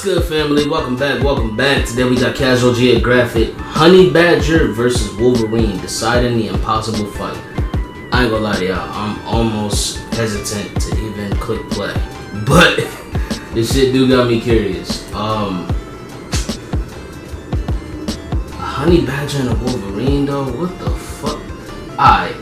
What's good, family? Welcome back. Today we got Casual Geographic Honey Badger versus Wolverine deciding the impossible fight. I ain't gonna lie to y'all, I'm almost hesitant to even click play, but this shit do got me curious. A Honey Badger and a Wolverine though? What the fuck? Alright,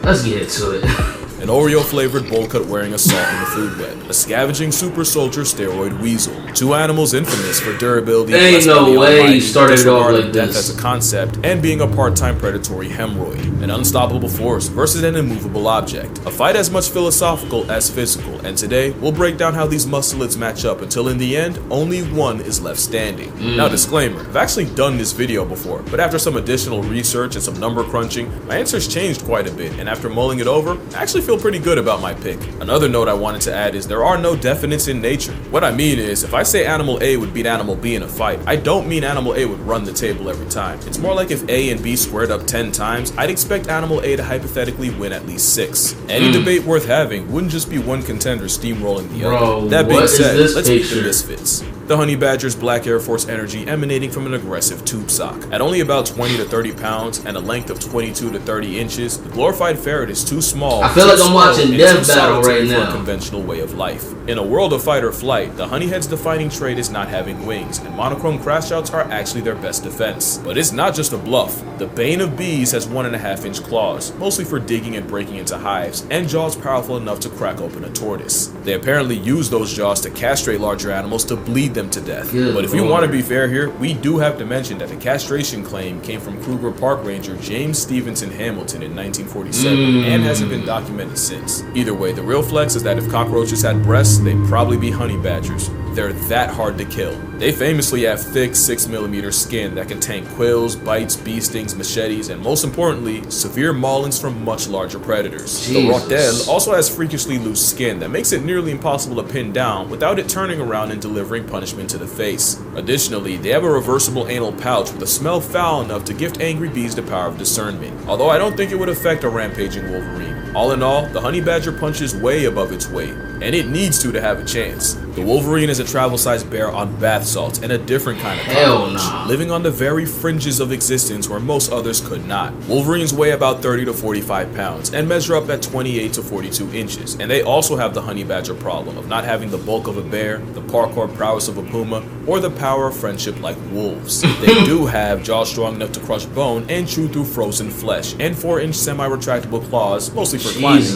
let's get into it. An Oreo-flavored bowl cut wearing a salt in the food web. A scavenging super soldier steroid weasel. Two animals infamous for durability. There ain't no way you started it off like death this. as a concept and being a part-time predatory hemorrhoid. An unstoppable force versus an immovable object. A fight as much philosophical as physical. And today, we'll break down how these musclets match up until in the end, only one is left standing. Now disclaimer, I've actually done this video before, but after some additional research and some number crunching, my answers changed quite a bit, and after mulling it over, I actually feel pretty good about my pick. Another note I wanted to add is there are no definites in nature. What I mean is, if I say animal A would beat animal B in a fight, I don't mean animal A would run the table every time. It's more like if A and B squared up 10 times, I'd expect animal A to hypothetically win at least 6. Any debate worth having wouldn't just be one contender steamrolling the other. That being said, let's meet the misfits. The Honey Badger's black Air Force energy emanating from an aggressive tube sock. At only about 20 to 30 pounds and a length of 22 to 30 inches, the glorified ferret is too small. I feel like I'm watching Death Battle right now. For a conventional way of life. In a world of fight or flight, the honeyhead's defining trait is not having wings, and monochrome crash outs are actually their best defense. But it's not just a bluff. The bane of bees has 1.5-inch claws, mostly for digging and breaking into hives, and jaws powerful enough to crack open a tortoise. They apparently use those jaws to castrate larger animals to bleed them to death. But if you want to be fair here, we do have to mention that the castration claim came from Kruger Park Ranger James Stevenson Hamilton in 1947 and hasn't been documented since. Either way, the real flex is that if cockroaches had breasts, they'd probably be honey badgers. They're that hard to kill. They famously have thick 6mm skin that can tank quills, bites, bee stings, machetes, and most importantly, severe maulings from much larger predators. The rotel also has freakishly loose skin that makes it nearly impossible to pin down without it turning around and delivering punishment to the face. Additionally, they have a reversible anal pouch with a smell foul enough to gift angry bees the power of discernment, although I don't think it would affect a rampaging Wolverine. All in all, the honey badger punches way above its weight, and it needs to have a chance. The Wolverine is a travel-sized bear on bath salts and a different kind of cockroach, living on the very fringes of existence where most others could not. Wolverines weigh about 30 to 45 pounds and measure up at 28 to 42 inches, and they also have the honey badger problem of not having the bulk of a bear, the parkour prowess of a puma, or the power of friendship like wolves. They do have jaws strong enough to crush bone and chew through frozen flesh, and 4-inch semi-retractable claws, mostly for climbing,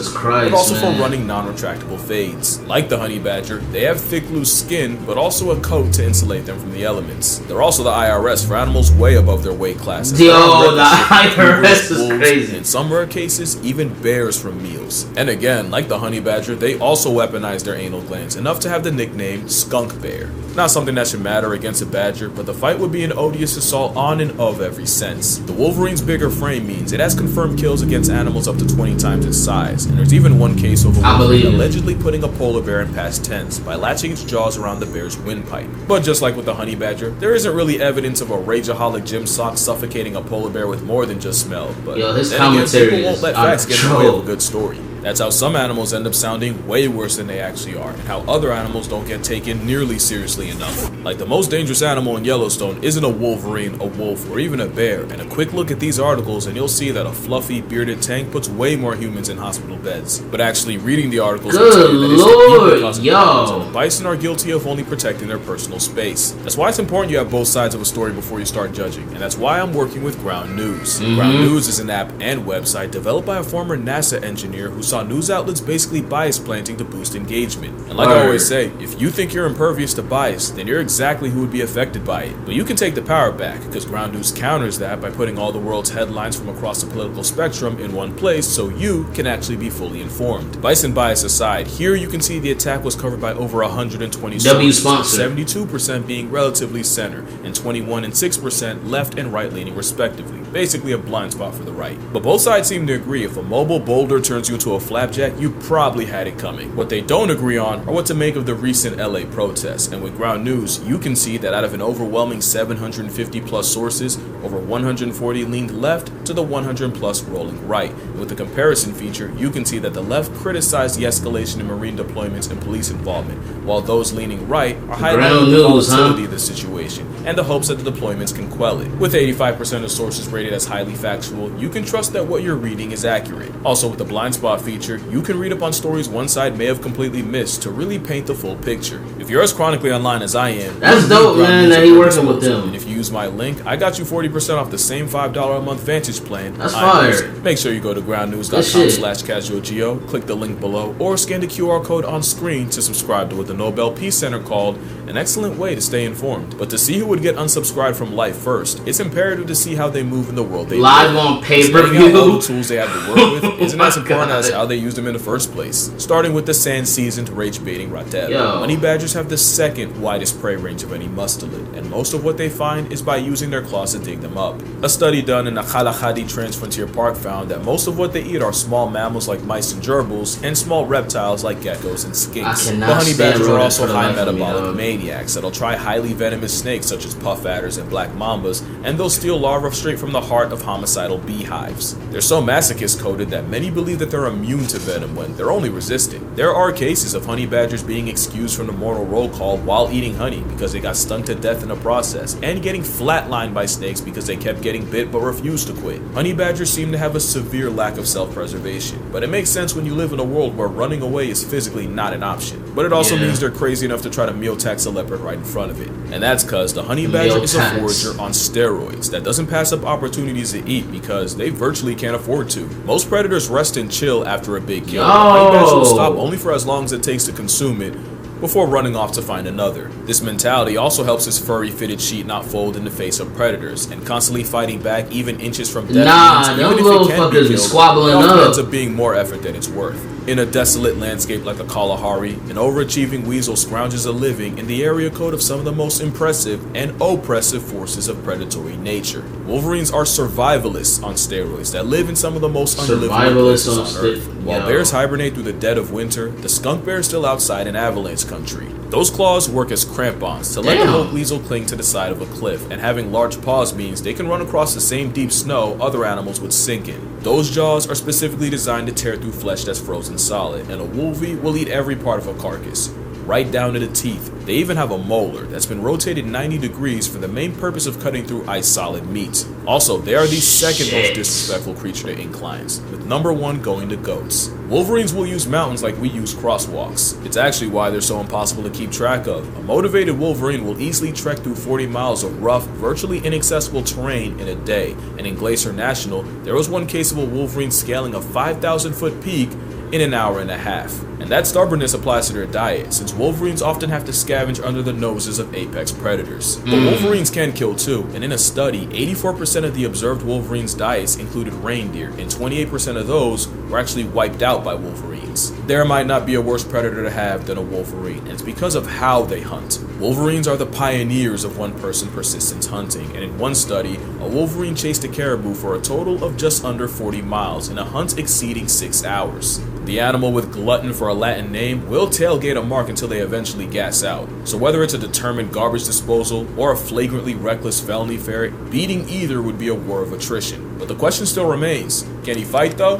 but also for running non-retractable fades. Like the honey badger, they have thick loose skin, but also a coat to insulate them from the elements. They're also the IRS for animals way above their weight classes. Yo, the IRS is crazy. In some rare cases, even bears from meals. And again, like the honey badger, they also weaponize their anal glands, enough to have the nickname skunk bear. Not something that should matter against a badger, but the fight would be an odious assault on and of every sense. The Wolverine's bigger frame means it has confirmed kills against animals up to 20 times its size, and there's even one case of a Wolverine allegedly putting a polar bear in past tense by latching its jaws around the bear's windpipe. But just like with the honey badger, there isn't really evidence of a rageaholic gym sock suffocating a polar bear with more than just smell, but his then again, commentary people won't let facts get in the way of a good story. That's how some animals end up sounding way worse than they actually are, and how other animals don't get taken nearly seriously enough. Like the most dangerous animal in Yellowstone isn't a wolverine, a wolf, or even a bear, and a quick look at these articles and you'll see that a fluffy, bearded tank puts way more humans in hospital beds. But actually reading the articles will tell you that it's the people causing problems, and the bison are guilty of only protecting their personal space. That's why it's important you have both sides of a story before you start judging, and that's why I'm working with Ground News. Ground News is an app and website developed by a former NASA engineer who saw news outlets basically bias planting to boost engagement. And like I always say, if you think you're impervious to bias, then you're exactly who would be affected by it. But you can take the power back, because Ground News counters that by putting all the world's headlines from across the political spectrum in one place so you can actually be fully informed. Bison bias aside, here you can see the attack was covered by over 120 sources, 72% being relatively center, and 21 and 6% left and right leaning respectively. basically a blind spot for the right. But both sides seem to agree if a mobile boulder turns you into a flapjack, you probably had it coming. What they don't agree on are what to make of the recent LA protests, and with Ground News, you can see that out of an overwhelming 750 plus sources, over 140 leaned left to the 100 plus rolling right. And with the comparison feature, you can see that the left criticized the escalation in Marine deployments and police involvement, while those leaning right are highlighting the volatility of the situation and the hopes that the deployments can quell it. With 85% of sources rated as highly factual, you can trust that what you're reading is accurate. Also, with the blind spot feature, you can read up on stories one side may have completely missed to really paint the full picture. If you're as chronically online as I am, that's dope, man, that he working with them. And if you use my link, I got you 40% off the same $5 a month Vantage plan. That's fire. Make sure you go to groundnews.com/casualgeo, click the link below, or scan the QR code on screen to subscribe to what the Nobel Peace Center called an excellent way to stay informed. But to see who would get unsubscribed from life first, it's imperative to see how they move in the world they live live. on pay-per-view. All the tools they have to work with isn't as important as how they use them in the first place. Starting with the sand-seasoned rage-baiting Rateb. Honey badgers have the second widest prey range of any mustelid, and most of what they find is by using their claws to dig them up. A study done in the Khalahadi Transfrontier Park found that most of what they eat are small mammals like mice and gerbils, and small reptiles like geckos and skinks. The honey badgers are also high metabolic maniacs that'll try highly venomous snakes such as puff adders and black mambas, and they'll steal larvae straight from the heart of homicidal beehives. They're so masochist-coded that many believe that they're immune to venom when they're only resistant. There are cases of honey badgers being excused from the mortal roll call while eating honey because they got stung to death in the process, and getting flatlined by snakes because they kept getting bit but refused to quit. Honey badgers seem to have a severe lack of self-preservation, but it makes sense when you live in a world where running away is physically not an option. But it also means they're crazy enough to try to meal tax a leopard right in front of it. And that's cause the honey badger is a forager on steroids that doesn't pass up opportunities to eat because they virtually can't afford to. Most predators rest and chill after a big kill. Honey badgers will stop only for as long as it takes to consume it before running off to find another. This mentality also helps his furry fitted sheet not fold in the face of predators, and constantly fighting back even inches from death means even if it can be killed, it often ends up being more effort than it's worth. In a desolate landscape like the Kalahari, an overachieving weasel scrounges a living in the area code of some of the most impressive and oppressive forces of predatory nature. Wolverines are survivalists on steroids that live in some of the most unlivable places on Earth. While bears hibernate through the dead of winter, the skunk bear is still outside in avalanche country. Those claws work as crampons to let the whole weasel cling to the side of a cliff, and having large paws means they can run across the same deep snow other animals would sink in. Those jaws are specifically designed to tear through flesh that's frozen solid, and a wolvie will eat every part of a carcass, right down to the teeth. They even have a molar that's been rotated 90 degrees for the main purpose of cutting through ice-solid meats. Also, they are the second most disrespectful creature to inclines, with number one going to goats. Wolverines will use mountains like we use crosswalks. It's actually why they're so impossible to keep track of. A motivated Wolverine will easily trek through 40 miles of rough, virtually inaccessible terrain in a day, and in Glacier National, there was one case of a Wolverine scaling a 5,000-foot peak in an hour and a half. And that stubbornness applies to their diet, since Wolverines often have to scavenge under the noses of apex predators. But Wolverines can kill too, and in a study, 84% of the observed Wolverines' diets included reindeer, and 28% of those were actually wiped out by Wolverines. There might not be a worse predator to have than a Wolverine, and it's because of how they hunt. Wolverines are the pioneers of one-person persistence hunting, and in one study, a Wolverine chased a caribou for a total of just under 40 miles in a hunt exceeding 6 hours. The animal, with glutton for a Latin name, will tailgate a mark until they eventually gas out. So whether it's a determined garbage disposal or a flagrantly reckless felony ferret, beating either would be a war of attrition. But the question still remains, can he fight though?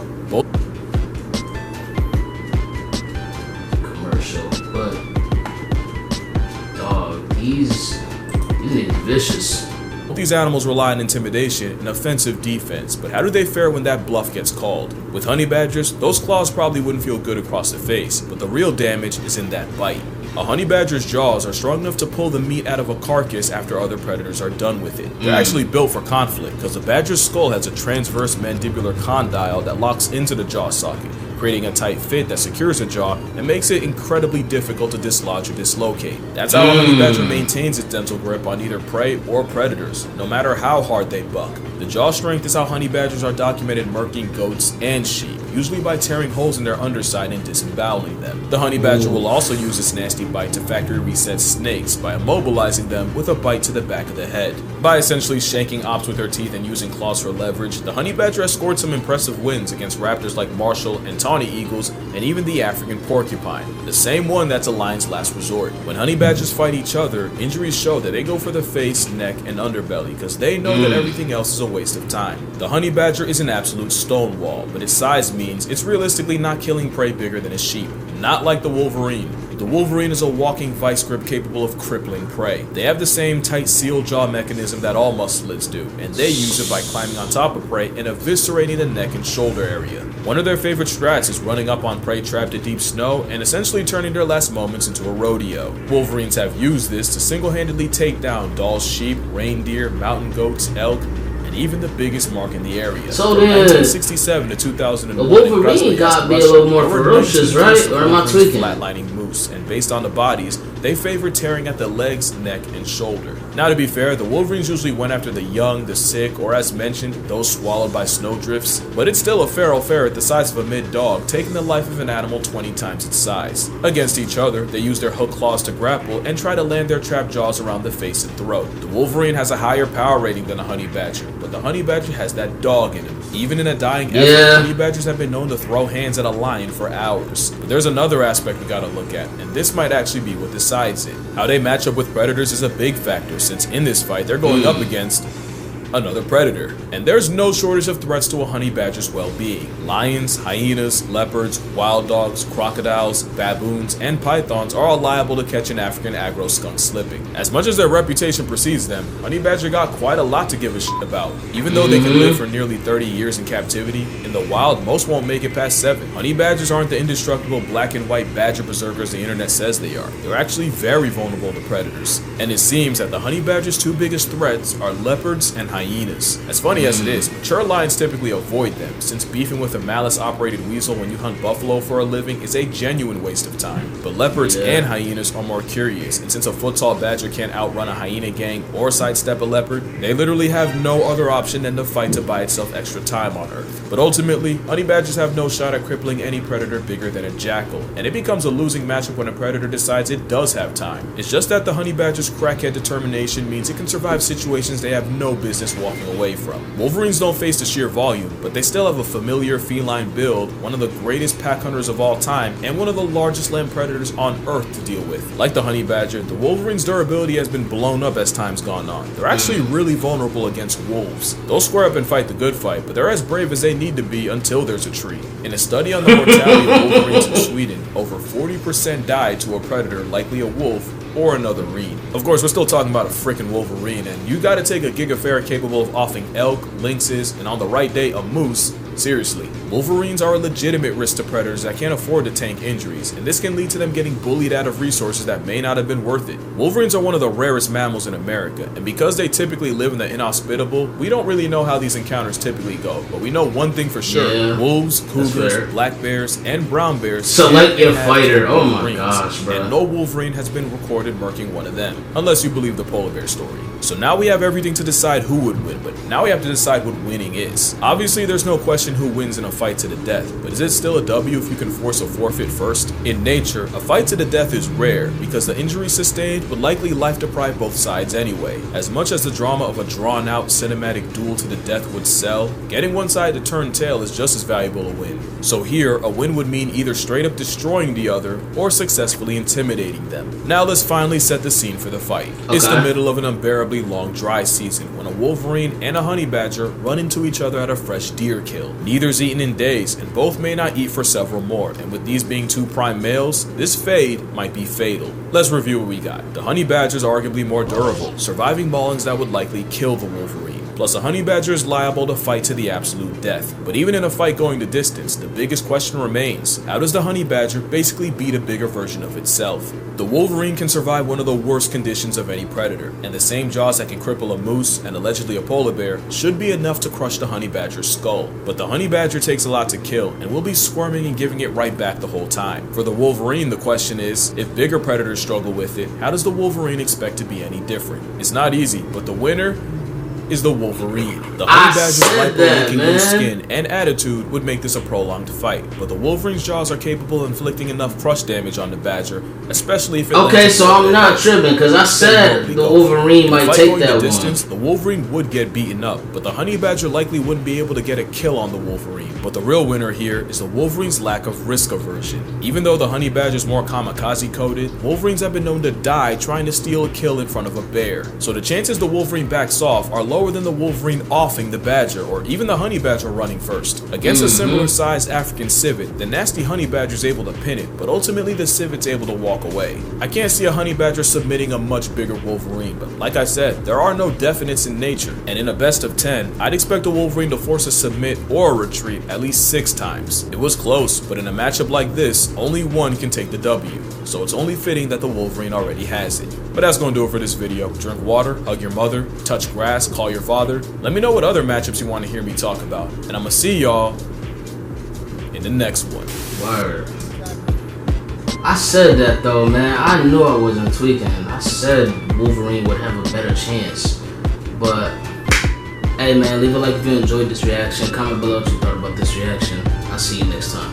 Commercial, but dog, these niggas vicious. These animals rely on intimidation and offensive defense, but how do they fare when that bluff gets called? With honey badgers, those claws probably wouldn't feel good across the face, but the real damage is in that bite. A honey badger's jaws are strong enough to pull the meat out of a carcass after other predators are done with it. They're actually built for conflict, because the badger's skull has a transverse mandibular condyle that locks into the jaw socket, creating a tight fit that secures the jaw and makes it incredibly difficult to dislodge or dislocate. That's how a honey badger maintains its dental grip on either prey or predators, no matter how hard they buck. The jaw strength is how honey badgers are documented murking goats and sheep. usually by tearing holes in their underside and disemboweling them. The honey badger will also use its nasty bite to factory reset snakes by immobilizing them with a bite to the back of the head. By essentially shanking ops with her teeth and using claws for leverage, the honey badger has scored some impressive wins against raptors like Marshall and tawny eagles, and even the African porcupine, the same one that's a lion's last resort. When honey badgers fight each other, injuries show that they go for the face, neck, and underbelly because they know that everything else is a waste of time. The honey badger is an absolute stonewall, but its size means it's realistically not killing prey bigger than a sheep, not like the Wolverine. The Wolverine is a walking vice grip capable of crippling prey. They have the same tight seal jaw mechanism that all mustelids do, and they use it by climbing on top of prey and eviscerating the neck and shoulder area. One of their favorite strats is running up on prey trapped in deep snow and essentially turning their last moments into a rodeo. Wolverines have used this to single-handedly take down Dall's sheep, reindeer, mountain goats, elk, and even the biggest mark in the area. So from then, 1967 to 2001, the Wolverine got to be a little more ferocious, right? Or am I tweaking? Flatlining moose, and based on the bodies, they favored tearing at the legs, neck, and shoulder. Now, to be fair, the Wolverines usually went after the young, the sick, or as mentioned, those swallowed by snowdrifts, but it's still a feral ferret the size of a mid-dog, taking the life of an animal 20 times its size. Against each other, they use their hook claws to grapple and try to land their trapped jaws around the face and throat. The Wolverine has a higher power rating than a honey badger, but the honey badger has that dog in him. Even in a dying effort, honey badgers have been known to throw hands at a lion for hours. But there's another aspect we gotta look at, and this might actually be what decides it. How they match up with predators is a big factor, since in this fight they're going up against another predator. And there's no shortage of threats to a honey badger's well-being. Lions, hyenas, leopards, wild dogs, crocodiles, baboons, and pythons are all liable to catch an African aggro skunk slipping. As much as their reputation precedes them, honey badger got quite a lot to give a shit about. Even though they can live for nearly 30 years in captivity, in the wild most won't make it past 7. Honey badgers aren't the indestructible black and white badger berserkers the internet says they are. They're actually very vulnerable to predators. And it seems that the honey badger's two biggest threats are leopards and hyenas. As funny as it is, mature lions typically avoid them, since beefing with a malice-operated weasel when you hunt buffalo for a living is a genuine waste of time. But leopards and hyenas are more curious, and since a foot-tall badger can't outrun a hyena gang or sidestep a leopard, they literally have no other option than to fight to buy itself extra time on Earth. But ultimately, honey badgers have no shot at crippling any predator bigger than a jackal, and it becomes a losing matchup when a predator decides it does have time. It's just that the honey badger's crackhead determination means it can survive situations they have no business walking away from. Wolverines don't face the sheer volume, but they still have a familiar feline build, one of the greatest pack hunters of all time, and one of the largest land predators on Earth to deal with. Like the honey badger, the Wolverine's durability has been blown up as time's gone on. They're actually really vulnerable against wolves. They'll square up and fight the good fight, but they're as brave as they need to be until there's a treat. In a study on the mortality of Wolverines in Sweden, over 40% died to a predator, likely a wolf, or another reed. Of course, we're still talking about a freaking Wolverine, and you gotta take a gigaferret capable of offing elk, lynxes, and on the right day, a moose. Seriously, Wolverines are a legitimate risk to predators that can't afford to tank injuries, and this can lead to them getting bullied out of resources that may not have been worth it. Wolverines are one of the rarest mammals in America, and because they typically live in the inhospitable, we don't really know how these encounters typically go, but we know one thing for sure. Wolves, cougars, black bears, and brown bears select your fighter. Oh my gosh, bro. And no Wolverine has been recorded murking one of them, unless you believe the polar bear story. So now we have everything to decide who would win, but now we have to decide what winning is. Obviously, there's no question who wins in a fight to the death, but is it still a W if you can force a forfeit first? In nature, a fight to the death is rare because the injury sustained would likely life deprive both sides anyway. As much as the drama of a drawn out cinematic duel to the death would sell, getting one side to turn tail is just as valuable a win. So here, a win would mean either straight up destroying the other or successfully intimidating them. Now let's finally set the scene for the fight. It's the middle of an unbearably long dry season when a Wolverine and a honey badger run into each other at a fresh deer kill. Neither's eaten in days, and both may not eat for several more, and with these being two prime males, this fade might be fatal. Let's review what we got. The honey badger is arguably more durable, surviving maulings that would likely kill the Wolverine. Plus, a honey badger is liable to fight to the absolute death. But even in a fight going the distance, the biggest question remains: how does the honey badger basically beat a bigger version of itself? The Wolverine can survive one of the worst conditions of any predator, and the same jaws that can cripple a moose and allegedly a polar bear should be enough to crush the honey badger's skull. But the honey badger takes a lot to kill, and will be squirming and giving it right back the whole time. For the Wolverine, the question is, if bigger predators struggle with it, how does the Wolverine expect to be any different? It's not easy, but the winner is the Wolverine. The I honey badger's said that, looking man. loose skin and attitude would make this a prolonged fight, but the Wolverine's jaws are capable of inflicting enough crush damage on the badger, especially if it Okay, lands so in I'm the not head. tripping because I said Then the go. Wolverine In a might fight take going that the distance, one. the Wolverine would get beaten up, but the honey badger likely wouldn't be able to get a kill on the Wolverine. But the real winner here is the Wolverine's lack of risk aversion. Even though the honey badger's more kamikaze coded, Wolverines have been known to die trying to steal a kill in front of a bear. So the chances the Wolverine backs off are lower than the Wolverine offing the badger, or even the honey badger running first. Against a similar sized African civet, the nasty honey badger's able to pin it, but ultimately the civet's able to walk away. I can't see a honey badger submitting a much bigger Wolverine, but like I said, there are no definites in nature, and in a best of 10, I'd expect a Wolverine to force a submit or a retreat at least 6 times. It was close, but in a matchup like this, only one can take the W, so it's only fitting that the Wolverine already has it. But that's gonna do it for this video. Drink water, hug your mother, touch grass, call your father. Let me know what other matchups you want to hear me talk about, and I'ma see y'all in the next one. Word. I said that though, man. I knew I wasn't tweaking. I said Wolverine would have a better chance. But, hey man, leave a like if you enjoyed this reaction. Comment below what you thought about this reaction. I'll see you next time.